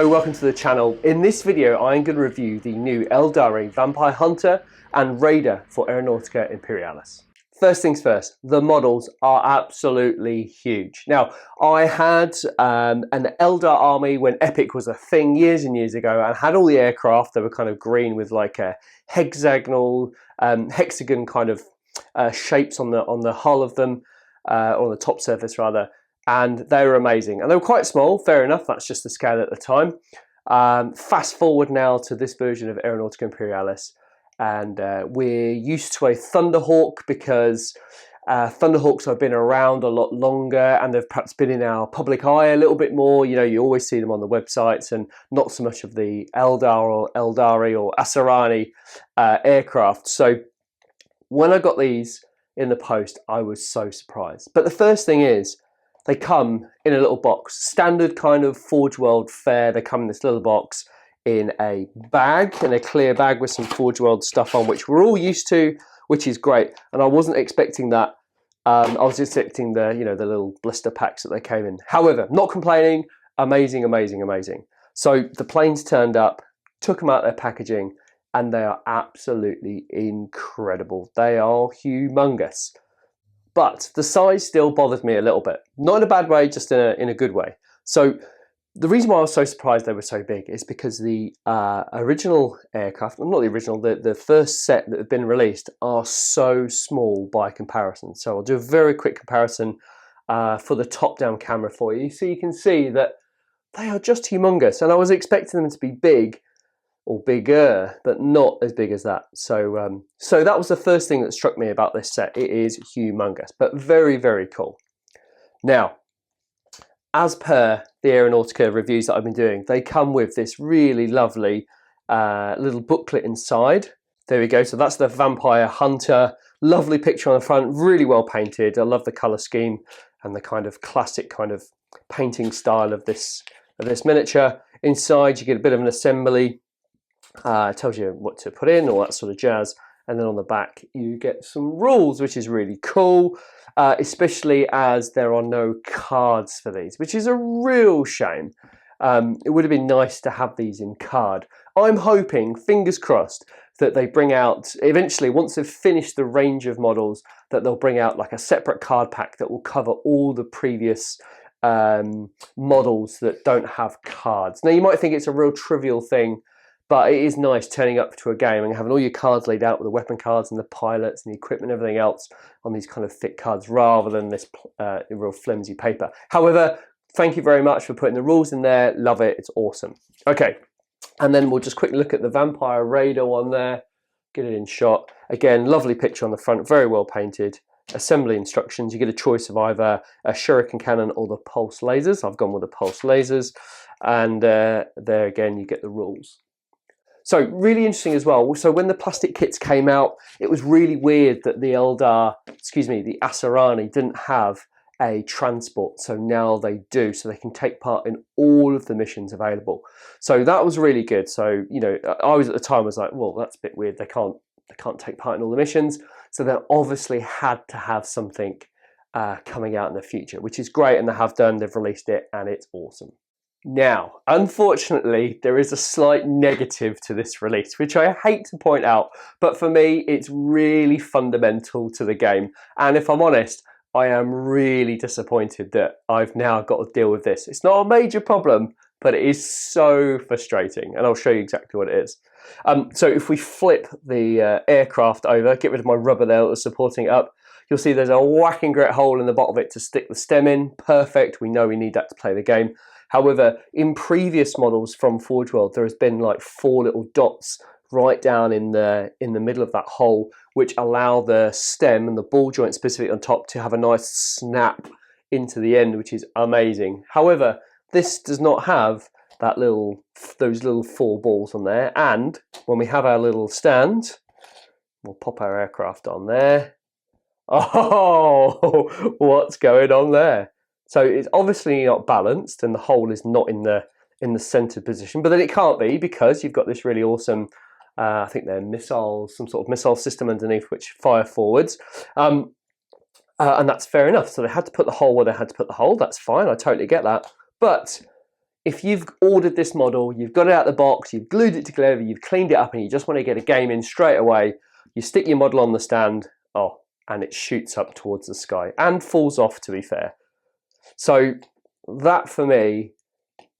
Hello, welcome to the channel. In this video, I'm going to review the new Eldari Vampire Hunter and Raider for Aeronautica Imperialis. First things first, the models are absolutely huge. Now, I had an Eldar army when Epic was a thing years and years ago, and had all the aircraft that were kind of green with like a hexagon kind of shapes on the hull of them, or on the top surface rather. And they were amazing, and they were quite small, fair enough, that's just the scale at the time. Fast forward now to this version of Aeronautica Imperialis, and we're used to a Thunderhawk because Thunderhawks have been around a lot longer, and they've perhaps been in our public eye a little bit more. You know, you always see them on the websites, and not so much of the Eldar or Eldari or Asyurani aircraft. So when I got these in the post, I was so surprised. But the first thing is, they come in a little box, standard kind of Forge World fare. They come in this little box in a bag, in a clear bag with some Forge World stuff on, which we're all used to, which is great. And I wasn't expecting that. I was expecting the little blister packs that they came in. However, not complaining. Amazing, amazing, amazing. So the planes turned up, took them out of their packaging, and they are absolutely incredible. They are humongous. But the size still bothered me a little bit. Not in a bad way, just in a good way. So the reason why I was so surprised they were so big is because the original aircraft, well, not the original, the first set that have been released are so small by comparison. So I'll do a very quick comparison for the top-down camera for you. So you can see that they are just humongous. And I was expecting them to be big, or bigger, but not as big as that. So so that was the first thing that struck me about this set. It is humongous, but very, very cool. Now, as per the Aeronautica reviews that I've been doing, they come with this really lovely little booklet inside. There we go. So that's the Vampire Hunter. Lovely picture on the front, really well painted. I love the color scheme and the kind of classic kind of painting style of this miniature. Inside, you get a bit of an assembly. It tells you what to put in, all that sort of jazz, and then on the back you get some rules, which is really cool, especially as there are no cards for these, which is a real shame. It would have been nice to have these in card. I'm hoping, fingers crossed, that they bring out, eventually, once they've finished the range of models, that they'll bring out like a separate card pack that will cover all the previous models that don't have cards. Now, you might think it's a real trivial thing, but it is nice turning up to a game and having all your cards laid out with the weapon cards and the pilots and the equipment and everything else on these kind of thick cards rather than this real flimsy paper. However, thank you very much for putting the rules in there. Love it. It's awesome. Okay, and then we'll just quickly look at the Vampire Raider one there. Get it in shot. Again, lovely picture on the front, very well painted. Assembly instructions. You get a choice of either a shuriken cannon or the pulse lasers. I've gone with the pulse lasers. And there again, you get the rules. So really interesting as well. So when the plastic kits came out, it was really weird that the the Asyurani didn't have a transport. So now they do. So they can take part in all of the missions available. So that was really good. So, you know, I was at the time, I was like, well, that's a bit weird. They can't take part in all the missions. So they obviously had to have something coming out in the future, which is great. And they have done. They've released it and it's awesome. Now, unfortunately, there is a slight negative to this release, which I hate to point out, but for me, it's really fundamental to the game. And if I'm honest, I am really disappointed that I've now got to deal with this. It's not a major problem, but it is so frustrating, and I'll show you exactly what it is. So if we flip the aircraft over, get rid of my rubber there that was supporting it up, you'll see there's a whacking great hole in the bottom of it to stick the stem in. Perfect, we know we need that to play the game. However, in previous models from Forge World, there has been like 4 little dots right down in the middle of that hole, which allow the stem and the ball joint specifically on top to have a nice snap into the end, which is amazing. However, this does not have those little 4 balls on there. And when we have our little stand, we'll pop our aircraft on there. Oh, what's going on there? So it's obviously not balanced, and the hole is not in the centered position. But then it can't be, because you've got this really awesome, I think they're missiles, some sort of missile system underneath which fire forwards. And that's fair enough. So they had to put the hole where they had to put the hole. That's fine. I totally get that. But if you've ordered this model, you've got it out of the box, you've glued it together, you've cleaned it up, and you just want to get a game in straight away, you stick your model on the stand, and it shoots up towards the sky and falls off, to be fair. So that for me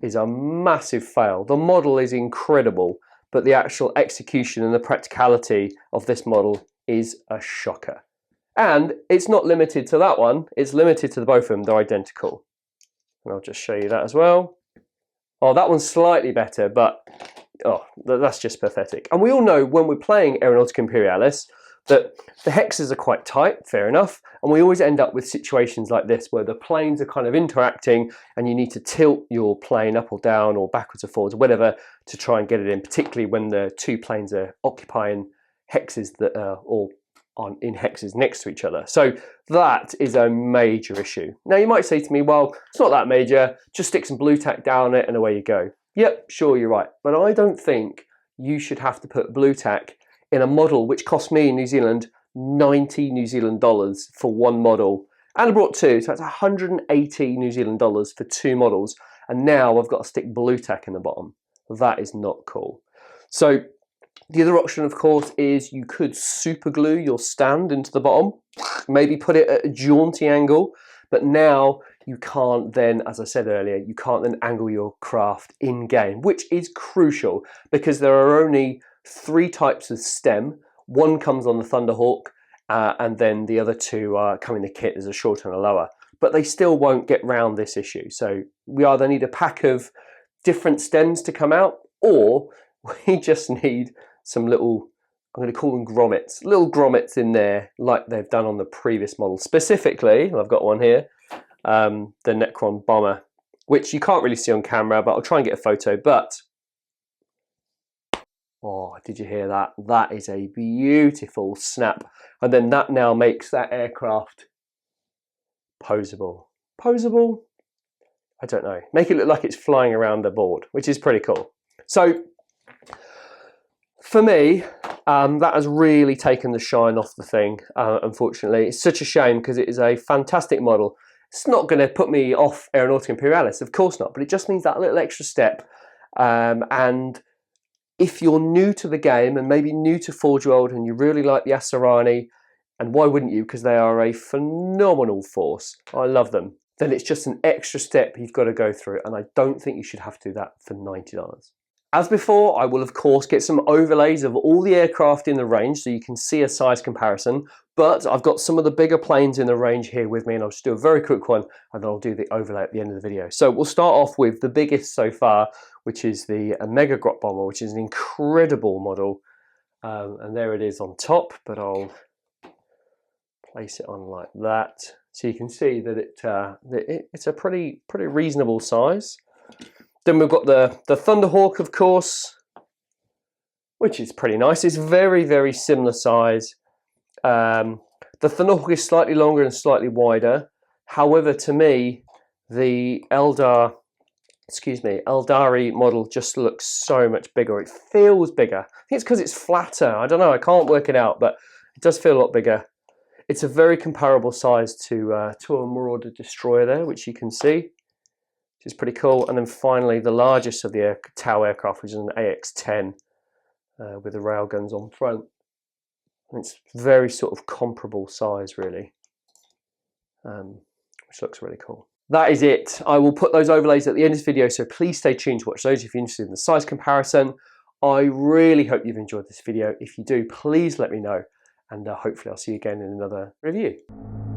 is a massive fail. The model is incredible, but the actual execution and the practicality of this model is a shocker. And it's not limited to that one, it's limited to both of them, they're identical. And I'll just show you that as well. Oh, that one's slightly better, but that's just pathetic. And we all know when we're playing Aeronautica Imperialis that the hexes are quite tight, fair enough, and we always end up with situations like this where the planes are kind of interacting and you need to tilt your plane up or down or backwards or forwards or whatever to try and get it in, particularly when the two planes are occupying hexes that are all in hexes next to each other. So that is a major issue. Now you might say to me, well, it's not that major, just stick some blue tack down it and away you go. Yep, sure, you're right. But I don't think you should have to put blue tack in a model which cost me in New Zealand 90 New Zealand dollars for one model. And I brought two, so that's 180 New Zealand dollars for two models. And now I've got to stick blue tack in the bottom. That is not cool. So the other option, of course, is you could super glue your stand into the bottom, maybe put it at a jaunty angle, but now you can't then, as I said earlier, you can't then angle your craft in game, which is crucial because there are only 3 types of stem. One comes on the Thunderhawk, and then the other 2 come in the kit as a shorter and a lower, but they still won't get round this issue. So we either need a pack of different stems to come out, or we just need some little, I'm going to call them grommets, little grommets in there like they've done on the previous model. Specifically, I've got one here, the Necron Bomber, which you can't really see on camera, but I'll try and get a photo. But, oh, did you hear that? That is a beautiful snap. And then that now makes that aircraft posable. Posable? I don't know. Make it look like it's flying around the board, which is pretty cool. So, for me, that has really taken the shine off the thing, unfortunately. It's such a shame because it is a fantastic model. It's not going to put me off Aeronautica Imperialis, of course not, but it just means that little extra step. And if you're new to the game and maybe new to Forge World and you really like the Asyurani, and why wouldn't you, because they are a phenomenal force, I love them, then it's just an extra step you've got to go through, and I don't think you should have to do that for $90. As before, I will of course get some overlays of all the aircraft in the range so you can see a size comparison, but I've got some of the bigger planes in the range here with me, and I'll just do a very quick one and then I'll do the overlay at the end of the video. So we'll start off with the biggest so far, which is the Mega Grot Bomber, which is an incredible model, and there it is on top, but I'll place it on like that so you can see that it's a pretty reasonable size. Then we've got the Thunderhawk, of course, which is pretty nice. It's very similar size. The Thunderhawk is slightly longer and slightly wider. However, to me, the Eldari model just looks so much bigger. It feels bigger. I think it's because it's flatter. I don't know. I can't work it out, but it does feel a lot bigger. It's a very comparable size to a Marauder Destroyer there, which you can see, which is pretty cool. And then finally, the largest of the Tau aircraft, which is an AX-10 with the railguns on front. And it's very sort of comparable size, really, which looks really cool. That is it. I will put those overlays at the end of this video, so please stay tuned to watch those if you're interested in the size comparison. I really hope you've enjoyed this video. If you do, please let me know, and hopefully I'll see you again in another review.